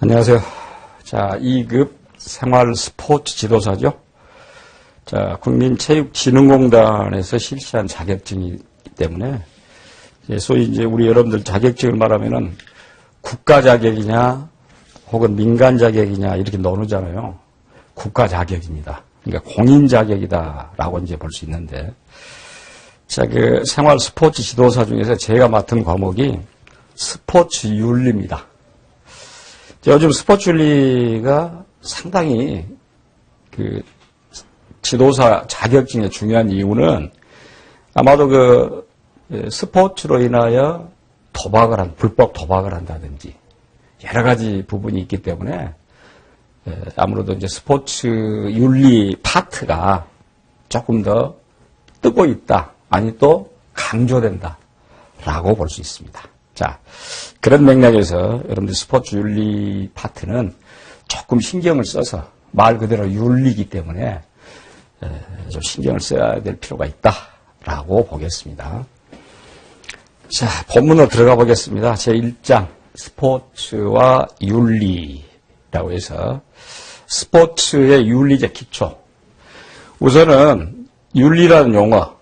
안녕하세요. 자, 2급 생활 스포츠 지도사죠. 자, 국민체육진흥공단에서 실시한 자격증이기 때문에, 소위 이제 우리 여러분들 자격증을 말하면은 국가 자격이냐, 혹은 민간 자격이냐, 이렇게 나누잖아요. 국가 자격입니다. 그러니까 공인 자격이다라고 이제 볼 수 있는데, 자, 그 생활 스포츠 지도사 중에서 제가 맡은 과목이 스포츠 윤리입니다. 요즘 스포츠 윤리가 상당히 그 지도사 자격증의 중요한 이유는 아마도 그 스포츠로 인하여 불법 도박을 한다든지 여러 가지 부분이 있기 때문에 아무래도 이제 스포츠 윤리 파트가 조금 더 뜨고 있다, 아니 또 강조된다라고 볼 수 있습니다. 자, 그런 맥락에서 여러분들 스포츠 윤리 파트는 조금 신경을 써서 말 그대로 윤리이기 때문에 좀 신경을 써야 될 필요가 있다라고 보겠습니다. 자, 본문으로 들어가 보겠습니다. 제1장 스포츠와 윤리라고 해서 스포츠의 윤리적 기초. 우선은 윤리라는 용어,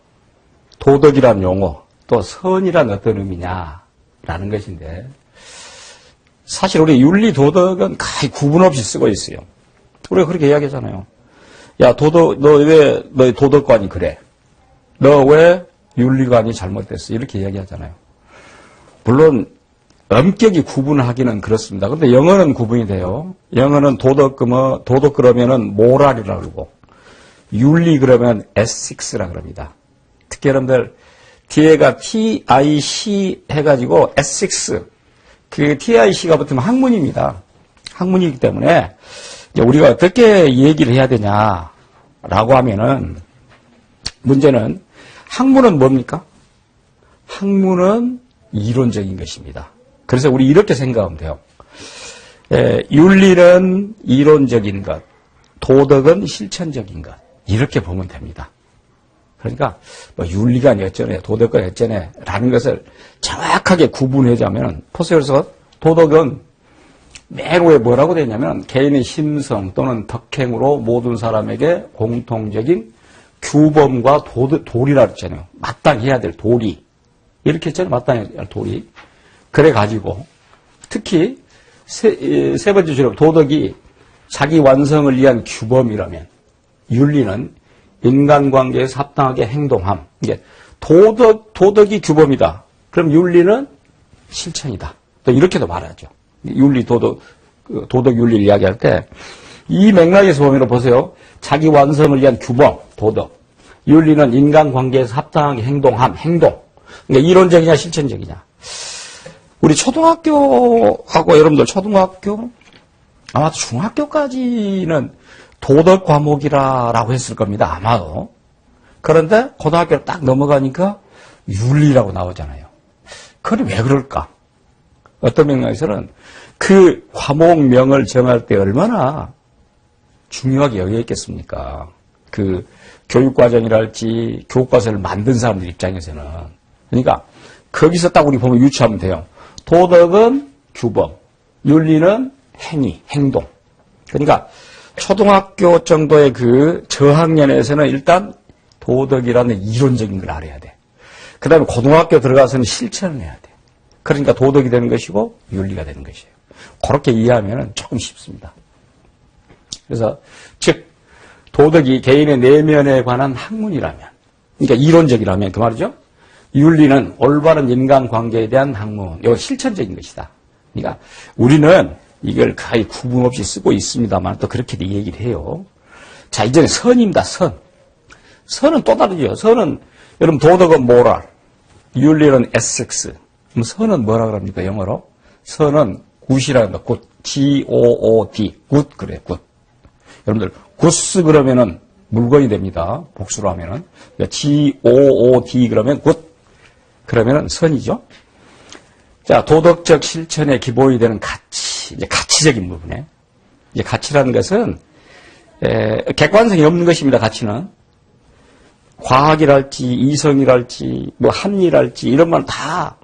도덕이라는 용어, 또 선이란 어떤 의미냐 라는 것인데, 사실 우리 윤리 도덕은 거의 구분 없이 쓰고 있어요. 우리가 그렇게 이야기하잖아요. 야, 너 왜 너의 도덕관이 그래? 너 왜 윤리관이 잘못됐어? 이렇게 이야기하잖아요. 물론 엄격히 구분하기는 그렇습니다. 그런데 영어는 구분이 돼요. 영어는 도덕 그러면은 모랄이라고 그러고, 윤리 그러면 ethics라 그럽니다. 특히 여러분들 뒤에가 TIC 해가지고 ethics, 그 TIC가 붙으면 학문입니다. 학문이기 때문에 이제 우리가 어떻게 얘기를 해야 되냐라고 하면은, 문제는 학문은 뭡니까? 학문은 이론적인 것입니다. 그래서 우리 이렇게 생각하면 돼요. 윤리는 이론적인 것, 도덕은 실천적인 것, 이렇게 보면 됩니다. 그러니까 뭐 윤리가 어쩌네, 도덕가 어쩌네 라는 것을 정확하게 구분하자면, 포스에서 도덕은 맨 위에 뭐라고 되냐면 개인의 심성 또는 덕행으로 모든 사람에게 공통적인 규범과 도리라 그랬잖아요. 마땅히 해야 될 도리, 이렇게 했잖아요. 마땅히 해야 될 도리. 그래 가지고 특히 세 번째 줄에 도덕이 자기 완성을 위한 규범이라면, 윤리는 인간관계에서 합당하게 행동함. 이게 도덕이 규범이다. 그럼 윤리는 실천이다. 또 이렇게도 말하죠. 윤리, 도덕 윤리를 이야기할 때 이 맥락에서 보면 보세요. 자기 완성을 위한 규범, 도덕. 윤리는 인간관계에서 합당하게 행동함, 행동. 그러니까 이론적이냐 실천적이냐. 우리 초등학교하고 여러분들 초등학교, 아마 중학교까지는 도덕 과목이라고 했을 겁니다. 아마도. 그런데 고등학교를 딱 넘어가니까 윤리라고 나오잖아요. 그건 왜 그럴까? 어떤 맥락에서는 그 과목명을 정할 때 얼마나 중요하게 여겼겠습니까? 그 교육과정이랄지 교과서를 만든 사람들 입장에서는. 그러니까 거기서 딱 우리 보면 유추하면 돼요. 도덕은 규범, 윤리는 행위, 행동. 그러니까 초등학교 정도의 그 저학년에서는 일단 도덕이라는 이론적인 걸 알아야 돼. 그 다음에 고등학교 들어가서는 실천을 해야 돼. 그러니까 도덕이 되는 것이고 윤리가 되는 것이에요. 그렇게 이해하면 조금 쉽습니다. 그래서 즉 도덕이 개인의 내면에 관한 학문이라면, 그러니까 이론적이라면 그 말이죠. 윤리는 올바른 인간관계에 대한 학문, 이거 실천적인 것이다. 그러니까 우리는 이걸 거의 구분 없이 쓰고 있습니다만 또 그렇게 얘기를 해요. 자, 이제는 선입니다. 선은 또 다르죠. 선은 여러분 도덕은 모랄, 윤리는 ethics. 그럼 선은 뭐라 그럽니까? 영어로? 선은 굿이라 합니다. 굿, G-O-O-D, 굿 그래요. 굿. 여러분들 굿스 그러면은 물건이 됩니다. 복수로 하면은 G-O-O-D 그러면 굿. 그러면은 선이죠. 자, 도덕적 실천의 기본이 되는 가치, 이제 가치적인 부분에. 이제 가치라는 것은, 객관성이 없는 것입니다, 가치는. 과학이랄지, 이성이랄지, 뭐 합리랄지, 이런 건 다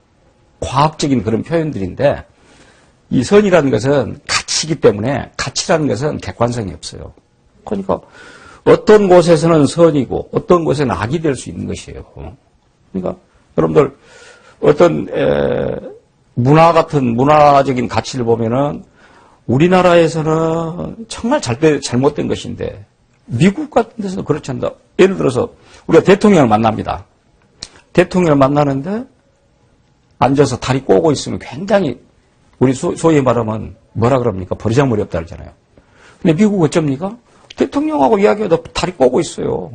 과학적인 그런 표현들인데, 이 선이라는 것은 가치, 가치이기 때문에 가치라는 것은 객관성이 없어요. 그러니까 어떤 곳에서는 선이고 어떤 곳에는 악이 될 수 있는 것이에요. 그러니까 여러분들 어떤 문화 같은 문화적인 가치를 보면은 우리나라에서는 정말 잘못된 것인데 미국 같은 데서는 그렇지 않다. 예를 들어서 우리가 대통령을 만납니다. 대통령을 만나는데 앉아서 다리 꼬고 있으면 굉장히 우리 소위 말하면 뭐라 그럽니까? 버리장머리 없다 그러잖아요. 근데 미국 어쩝니까? 대통령하고 이야기하다 다리 꼬고 있어요.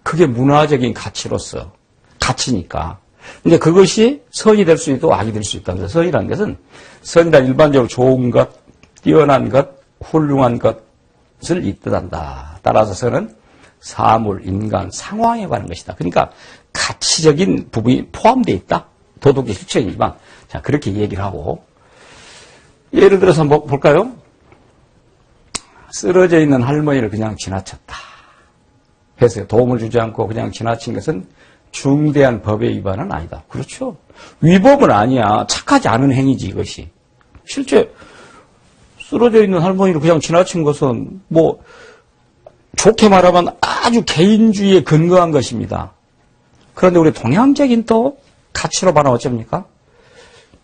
그게 문화적인 가치로서 가치니까. 근데 그것이 선이 될 수 있고 악이 될 수 있다. 그래서 선이라는 것은 선이란 일반적으로 좋은 것, 뛰어난 것, 훌륭한 것을 뜻한다. 따라서 선은 사물, 인간, 상황에 관한 것이다. 그러니까 가치적인 부분이 포함되어 있다. 도덕의 실천이지만 자 그렇게 얘기를 하고 예를 들어서 뭐 볼까요? 쓰러져 있는 할머니를 그냥 지나쳤다. 해서 도움을 주지 않고 그냥 지나친 것은 중대한 법의 위반은 아니다. 그렇죠. 위법은 아니야. 착하지 않은 행위지 이것이. 실제 쓰러져 있는 할머니를 그냥 지나친 것은 뭐 좋게 말하면 아주 개인주의에 근거한 것입니다. 그런데 우리 동양적인 또 가치로 말하면 어쩝니까?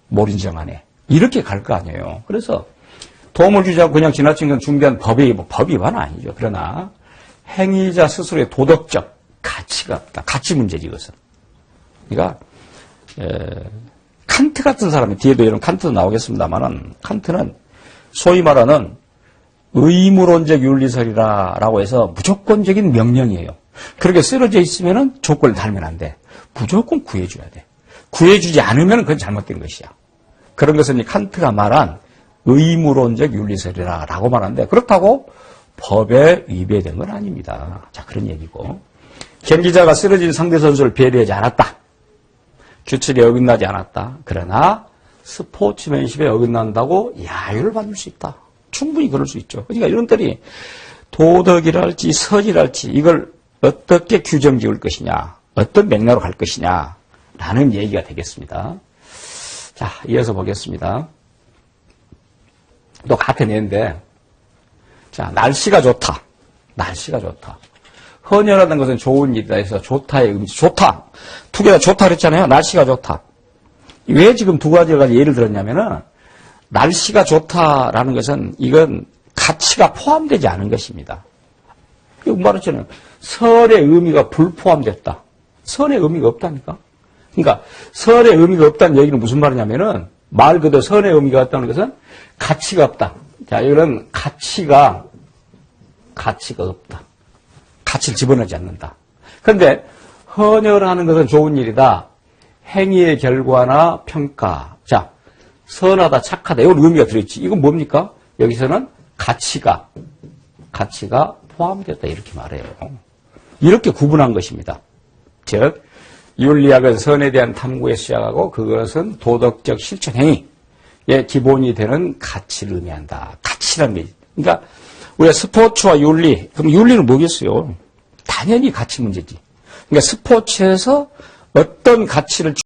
몰인정하네. 이렇게 갈 거 아니에요. 그래서 도움을 주지 않고 그냥 지나친 건 중대한 법의 위반은 아니죠. 그러나 행위자 스스로의 도덕적 가치가 없다. 가치 문제지 이것은. 그러니까 칸트 같은 사람이 뒤에도 이런 칸트도 나오겠습니다만은 칸트는 소위 말하는 의무론적 윤리설이라고 해서 무조건적인 명령이에요. 그렇게 쓰러져 있으면은 조건을 달면 안 돼. 무조건 구해줘야 돼. 구해주지 않으면 그건 잘못된 것이야. 그런 것은 칸트가 말한 의무론적 윤리설이라고 말하는데 그렇다고 법에 위배된 건 아닙니다. 자, 그런 얘기고. 경기자가 쓰러진 상대 선수를 배려하지 않았다. 규칙에 어긋나지 않았다. 그러나 스포츠맨십에 어긋난다고 야유를 받을 수 있다. 충분히 그럴 수 있죠. 그러니까 이런들이 도덕이랄지 선이랄지 이걸 어떻게 규정 지을 것이냐, 어떤 맥락으로 갈 것이냐 라는 얘기가 되겠습니다. 자, 이어서 보겠습니다. 또 같은 애인데 자, 날씨가 좋다. 날씨가 좋다. 헌혈하는 것은 좋은 일이다 해서 좋다의 의미, 좋다. 두 개 다 좋다 그랬잖아요. 날씨가 좋다. 왜 지금 두 가지가 예를 들었냐면은 날씨가 좋다라는 것은 이건 가치가 포함되지 않은 것입니다. 이거 말했잖아요. 설의 의미가 불포함됐다. 선의 의미가 없다니까. 그러니까 선의 의미가 없다는 얘기는 무슨 말이냐면은 말 그대로 선의 의미가 없다는 것은 가치가 없다. 자, 이거는 가치가 없다. 가치를 집어넣지 않는다. 그런데 헌혈하는 것은 좋은 일이다. 행위의 결과나 평가. 자, 선하다, 착하다. 이건 의미가 들어있지. 이건 뭡니까? 여기서는 가치가 포함됐다. 이렇게 말해요. 이렇게 구분한 것입니다. 즉, 윤리학은 선에 대한 탐구에 시작하고 그것은 도덕적 실천 행위의 기본이 되는 가치를 의미한다. 가치란 게. 그러니까 우리가 스포츠와 윤리, 그럼 윤리는 뭐겠어요? 당연히 가치 문제지. 그러니까 스포츠에서 어떤 가치를